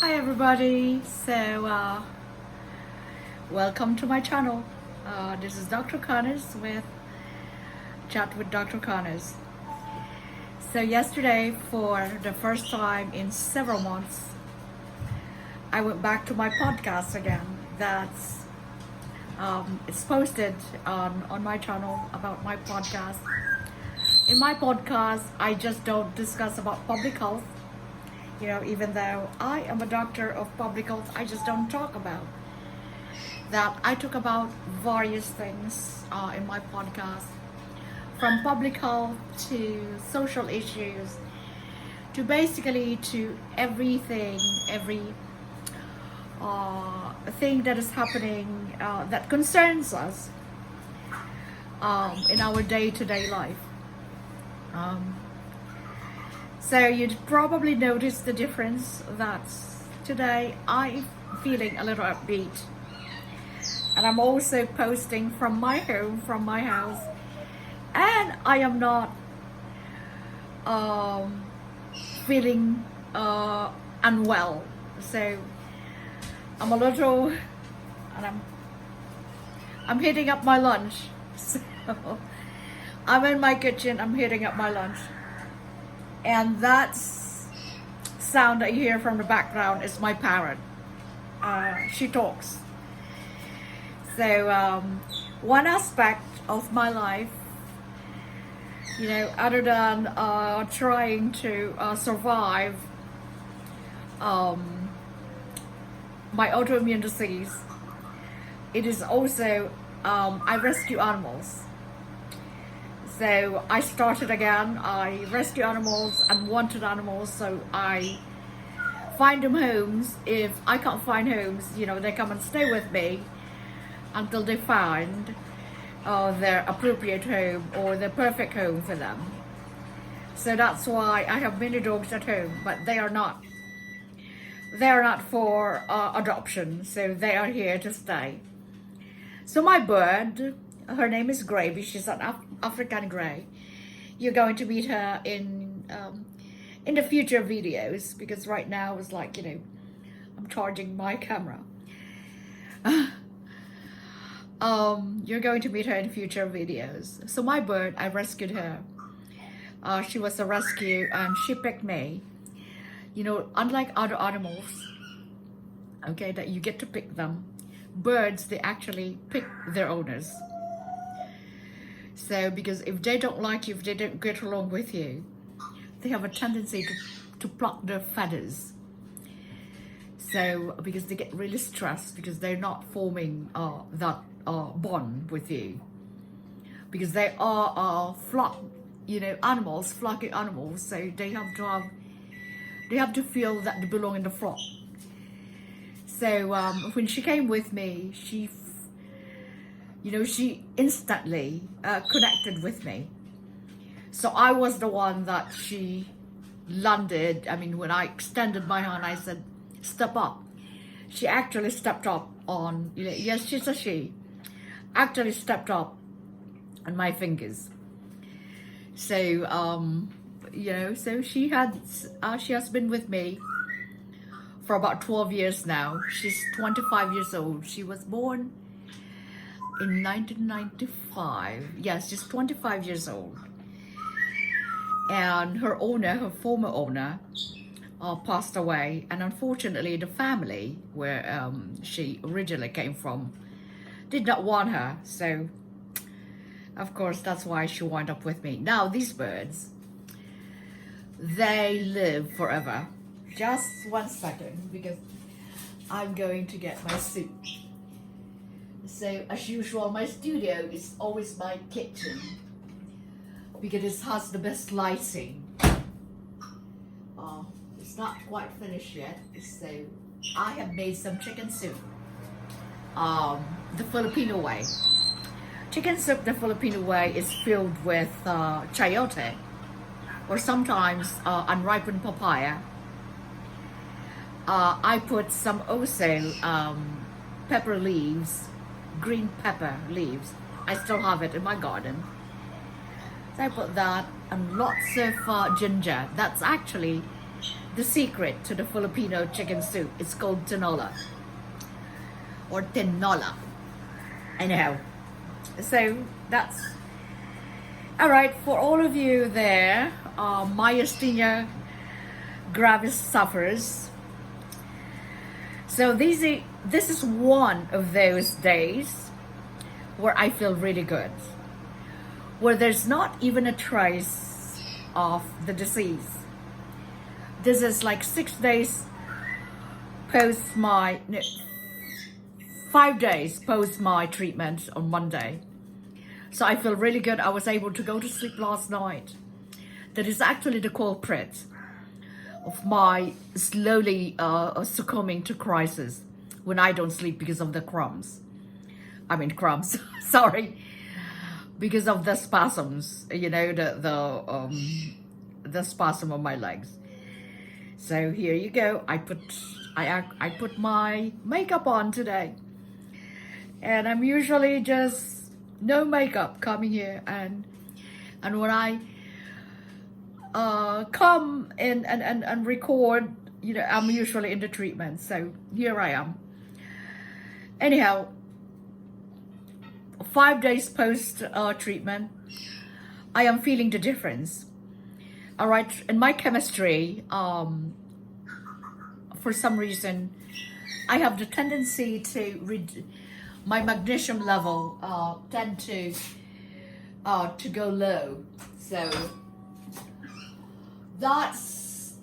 Hi everybody, welcome to my channel. This is Dr. Connors with Chat with Dr. Connors. So yesterday, for the first time in several months, I went back to my podcast again. It's posted on my channel about my podcast. In my podcast, I just don't discuss about public health. Even though I am a doctor of public health, I just don't talk about that. I talk about various things in my podcast, from public health to social issues, to basically to everything, every thing that is happening that concerns us in our day-to-day life. So you'd probably notice the difference that today I'm feeling a little upbeat. And I'm also posting from my home, from my house. And I am not feeling unwell. So I'm a little, and I'm heating up my lunch. So I'm in my kitchen, I'm heating up my lunch. And that sound that you hear from the background is my parrot. She talks. So one aspect of my life, other than trying to survive my autoimmune disease, it is also I rescue animals. So I started again. I rescue animals, unwanted animals, so I find them homes. If I can't find homes, they come and stay with me until they find their appropriate home or the perfect home for them. So that's why I have many dogs at home, but they are not for adoption, so they are here to stay. So my bird, her name is Gravis. She's an African grey. You're going to meet her in the future videos, because right now it's like, I'm charging my camera. You're going to meet her in future videos. So my bird, I rescued her. She was a rescue and she picked me. Unlike other animals, okay, that you get to pick them, birds, they actually pick their owners. So, because if they don't like you, if they don't get along with you, they have a tendency to pluck their feathers. So, because they get really stressed, because they're not forming that bond with you. Because they are animals, flocking animals, so they have to feel that they belong in the flock. So, when she came with me, she instantly connected with me. So I was the one that she landed. When I extended my hand, I said, step up. She actually stepped up on, yes, she's a she, actually stepped up on my fingers. So, so she has been with me for about 12 years now. She's 25 years old. She was born in 1995. Yes, she's 25 years old. And her former owner, passed away. And unfortunately, the family where she originally came from did not want her. So, of course, that's why she wound up with me. Now, these birds, they live forever. Just 1 second, because I'm going to get my soup. So, as usual, my studio is always my kitchen, because it has the best lighting. It's not quite finished yet, so I have made some chicken soup, the Filipino way. Chicken soup the Filipino way is filled with chayote, or sometimes unripened papaya. I put some also pepper leaves, green pepper leaves. I still have it in my garden. So I put that and lots of ginger. That's actually the secret to the Filipino chicken soup. It's called tinola or tinola. Anyhow, so that's all right for all of you there. Myasthenia gravis sufferers. So this is one of those days where I feel really good, where there's not even a trace of the disease. This is like 6 days post my, no, 5 days post my treatment on Monday. So I feel really good. I was able to go to sleep last night. That is actually the culprit of my slowly succumbing to crisis when I don't sleep because of the crumbs. I mean crumbs, sorry. Because of the spasms, you know, the spasm of my legs. So here you go. I put my makeup on today. And I'm usually just no makeup coming here, and when I come in and record, you know, I'm usually in the treatment. So here I am. Anyhow, 5 days post treatment, I am feeling the difference. All right, in my chemistry, for some reason, I have the tendency to my magnesium level tend to go low. So that's,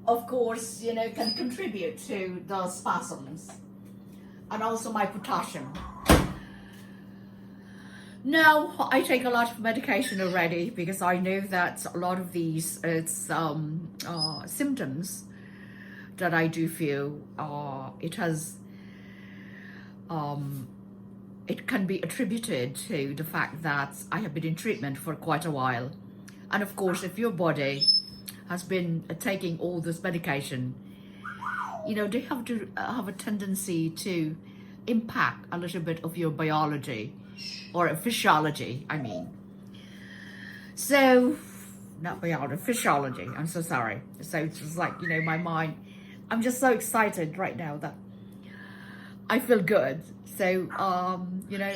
of course, you know, can contribute to the spasms, and also my potassium. Now, I take a lot of medication already because I know that a lot of these symptoms that I do feel, it can be attributed to the fact that I have been in treatment for quite a while. And of course, if your body has been taking all this medication, you know, they have to have a tendency to impact a little bit of your biology or physiology, I mean. So, not biology, physiology, I'm so sorry. So it's just like, you know, my mind, I'm just so excited right now that I feel good. So, you know,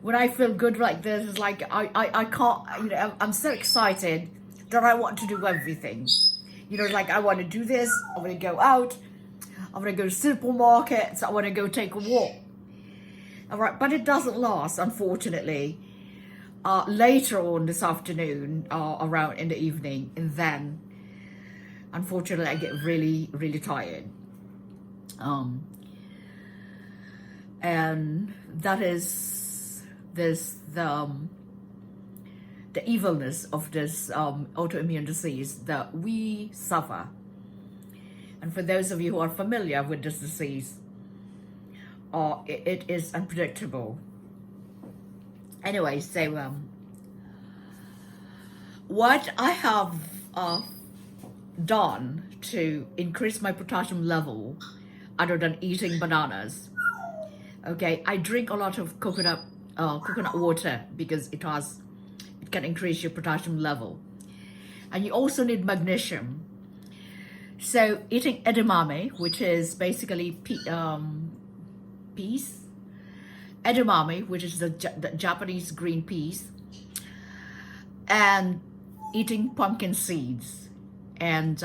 when I feel good like this, it's like I can't, you know, I'm so excited that I want to do everything. You know, like I want to do this, I want to go out, I want to go to supermarkets, I want to go take a walk. All right, but it doesn't last, unfortunately. Later on this afternoon, around in the evening, and then, unfortunately, I get really, really tired. And that is the evilness of this autoimmune disease that we suffer. And for those of you who are familiar with this disease, it is unpredictable. Anyway, so what I have done to increase my potassium level, other than eating bananas, okay, I drink a lot of coconut water because it can increase your potassium level, and you also need magnesium. So eating edamame, which is basically peas, edamame, which is the Japanese green peas, and eating pumpkin seeds. And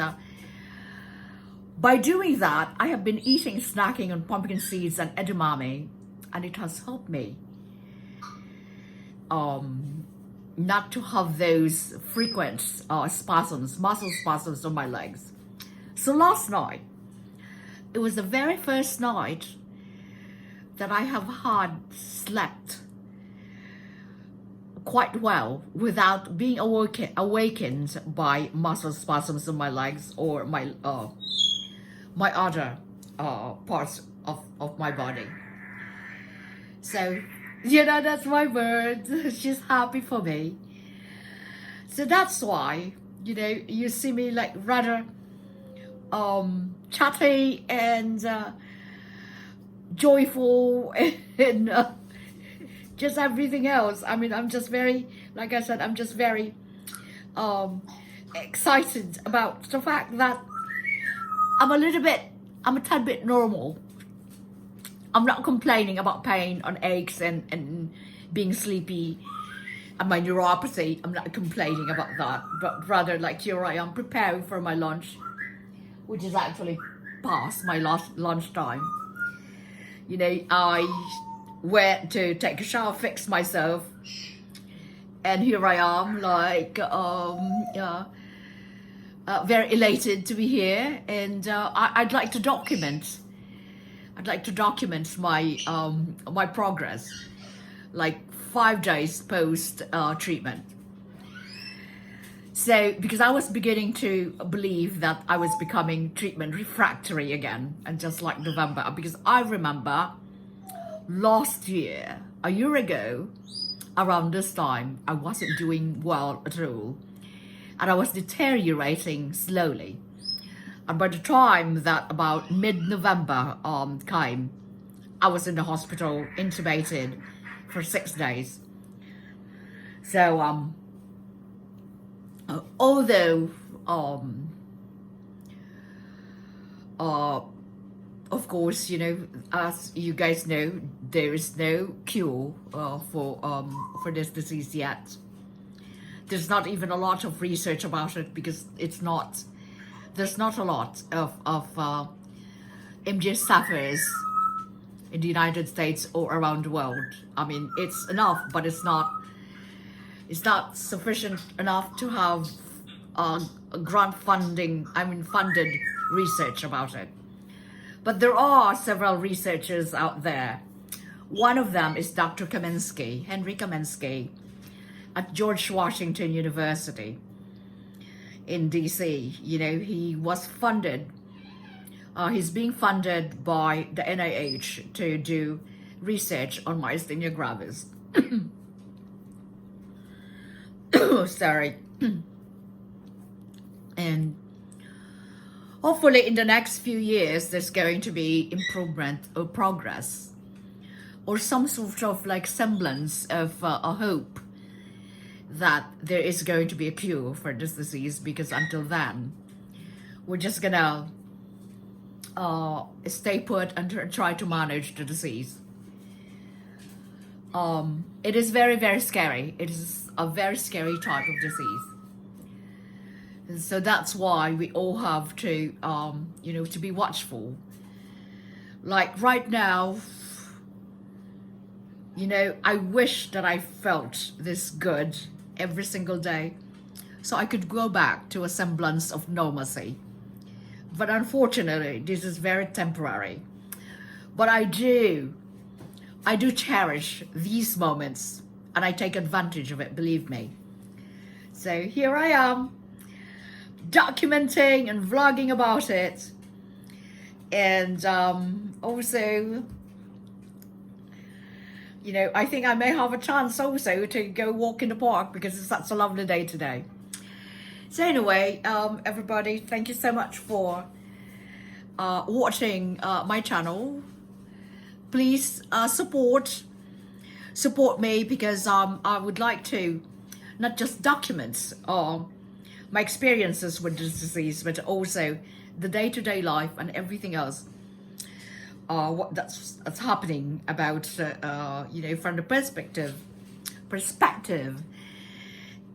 by doing that, I have been snacking on pumpkin seeds and edamame, and it has helped me not to have those frequent spasms, muscle spasms on my legs. So last night, it was the very first night that I have slept quite well without being awakened by muscle spasms in my legs or my other parts of my body. So, you know, that's my bird. She's happy for me. So that's why, you know, you see me like rather chatty and joyful and just everything else. I mean, I'm just very, like I said, I'm just very excited about the fact that I'm a tad bit normal. I'm not complaining about pain and aches and being sleepy and my neuropathy. I'm not complaining about that, but rather like here I am preparing for my lunch, which is actually past my last lunchtime. You know, I went to take a shower, fix myself, and here I am, like, very elated to be here, and I'd like to document. I'd like to document my my progress, like 5 days post treatment. So, because I was beginning to believe that I was becoming treatment refractory again, and just like November, because I remember last year, a year ago, around this time, I wasn't doing well at all, and I was deteriorating slowly. And by the time that about mid-November came, I was in the hospital, intubated for 6 days. So, although, of course, you know, as you guys know, there is no cure for this disease yet. There's not even a lot of research about it because there's not a lot of MG sufferers in the United States or around the world. I mean, it's enough, but it's not sufficient enough to have grant funding, funded research about it. But there are several researchers out there. One of them is Dr. Kaminsky, Henry Kaminsky, at George Washington University in DC. You know, he was funded, he's being funded by the NIH to do research on myasthenia gravis. Sorry. And hopefully in the next few years, there's going to be improvement or progress or some sort of like semblance of a hope that there is going to be a cure for this disease, because until then, we're just gonna stay put and try to manage the disease. It is very, very scary. It is a very scary type of disease. And so that's why we all have to, you know, to be watchful. Like right now, you know, I wish that I felt this good every single day so I could go back to a semblance of normalcy. But unfortunately, this is very temporary. But I do cherish these moments, and I take advantage of it, believe me. So here I am, documenting and vlogging about it. And also, you know, I think I may have a chance also to go walk in the park because it's such a lovely day today. So anyway, everybody, thank you so much for watching my channel. Please support me, because I would like to not just document my experiences with this disease, but also the day-to-day life and everything else that's happening about you know, from the perspective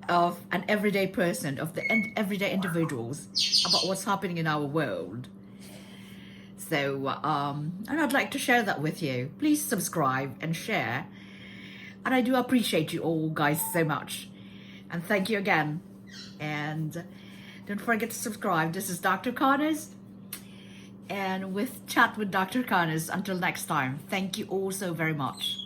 of an everyday person, of the everyday individuals, about what's happening in our world. So, and I'd like to share that with you. Please subscribe and share. And I do appreciate you all guys so much. And thank you again. And don't forget to subscribe. This is Dr. Connors. And with Chat with Dr. Connors. Until next time, thank you all so very much.